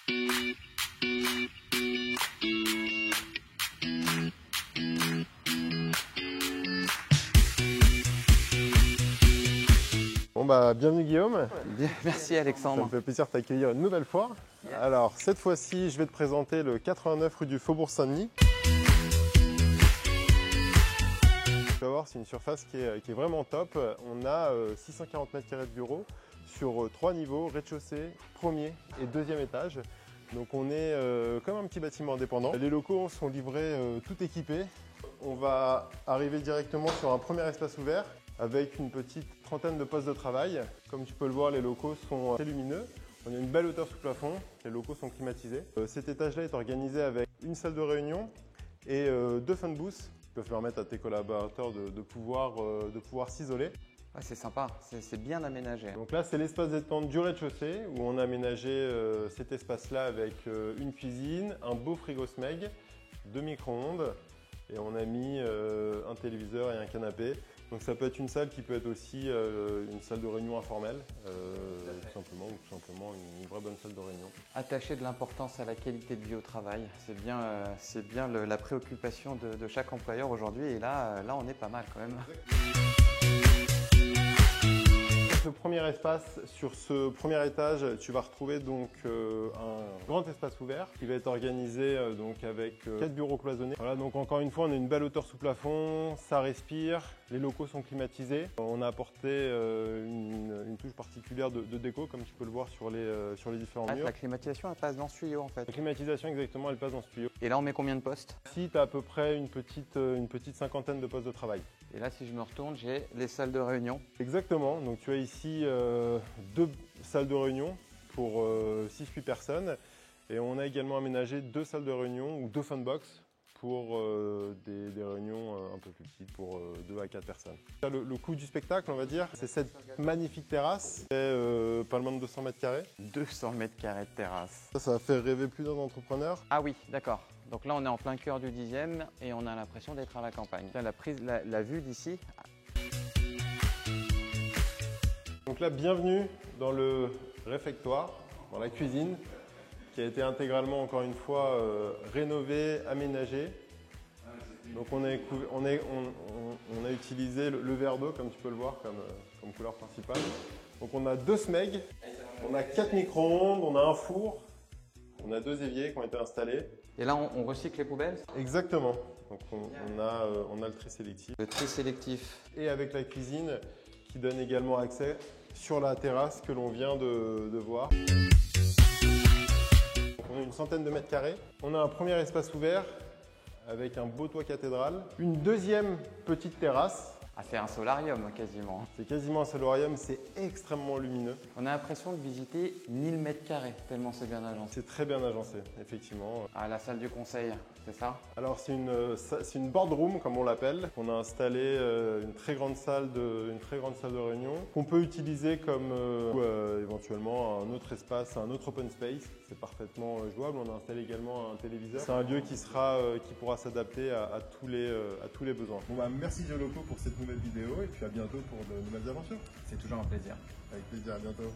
Bon bah bienvenue Guillaume. Bien, merci Alexandre. Ça me fait plaisir de t'accueillir une nouvelle fois. Alors cette fois-ci je vais te présenter le 89 rue du Faubourg Saint-Denis. Tu vas voir, c'est une surface qui est vraiment top. On a 640 m² de bureau sur 3 niveaux, rez-de-chaussée, premier et deuxième étage. Donc on est comme un petit bâtiment indépendant. Les locaux sont livrés tout équipés. On va arriver directement sur un premier espace ouvert avec une petite trentaine de postes de travail. Comme tu peux le voir, les locaux sont très lumineux. On a une belle hauteur sous plafond, les locaux sont climatisés. Cet étage-là est organisé avec une salle de réunion et 2 phone booths qui peuvent permettre à tes collaborateurs de pouvoir s'isoler. Ouais, c'est sympa, c'est bien aménagé. Donc là, c'est l'espace détente du rez-de-chaussée où on a aménagé cet espace-là avec une cuisine, un beau frigo SMEG, 2 micro-ondes et on a mis un téléviseur et un canapé. Donc ça peut être une salle qui peut être aussi une salle de réunion informelle, tout simplement, ou tout simplement une vraie bonne salle de réunion. Attacher de l'importance à la qualité de vie au travail, c'est bien la préoccupation de chaque employeur aujourd'hui et là on est pas mal quand même. Ce premier espace, sur ce premier étage, tu vas retrouver donc un grand espace ouvert qui va être organisé donc avec 4 bureaux cloisonnés. Voilà, donc encore une fois, on a une belle hauteur sous plafond, ça respire, les locaux sont climatisés. On a apporté une touche particulière de déco, comme tu peux le voir sur les différents murs. La climatisation, elle passe dans ce tuyau en fait. La climatisation, exactement, elle passe dans ce tuyau. Et là, on met combien de postes? Ici, tu as à peu près une petite cinquantaine de postes de travail. Et là, si je me retourne, j'ai les salles de réunion. Exactement, donc tu as ici 2 salles de réunion pour 6-8 personnes et on a également aménagé 2 salles de réunion ou 2 phone box pour des réunions un peu plus petites pour 2 à 4 personnes. Le coût du spectacle, on va dire, c'est cette magnifique terrasse, c'est pas loin de 200 m². 200 m² de terrasse. Ça va faire rêver plus d'un entrepreneur. Ah oui, d'accord. Donc là, on est en plein cœur du 10e et on a l'impression d'être à la campagne. Là, la vue d'ici. Donc là, bienvenue dans le réfectoire, dans la cuisine, qui a été intégralement, encore une fois, rénové, aménagé. Donc on a utilisé le verre d'eau, comme tu peux le voir, comme couleur principale. Donc on a 2 SMEG, on a 4 micro-ondes, on a un four, on a 2 éviers qui ont été installés. Et là, on recycle les poubelles? Exactement. Donc on a le tri sélectif. Le tri sélectif. Et avec la cuisine qui donne également accès sur la terrasse que l'on vient de voir. Donc on a une centaine de mètres carrés. On a un premier espace ouvert avec un beau toit cathédrale. Une deuxième petite terrasse. Ah, c'est un solarium quasiment. C'est quasiment un solarium, c'est extrêmement lumineux. On a l'impression de visiter 1000 m², tellement c'est bien agencé. C'est très bien agencé, effectivement. Ah, la salle du conseil, c'est ça? Alors c'est une boardroom comme on l'appelle. On a installé une très grande salle de réunion qu'on peut utiliser comme éventuellement un autre espace, un autre open space. C'est parfaitement jouable. On a installé également un téléviseur. C'est un lieu qui pourra s'adapter à tous les besoins. Bon bah merci Geoloco pour cette nouvelle vidéo et puis à bientôt pour de nouvelles aventures. C'est toujours un plaisir. Avec plaisir, à bientôt.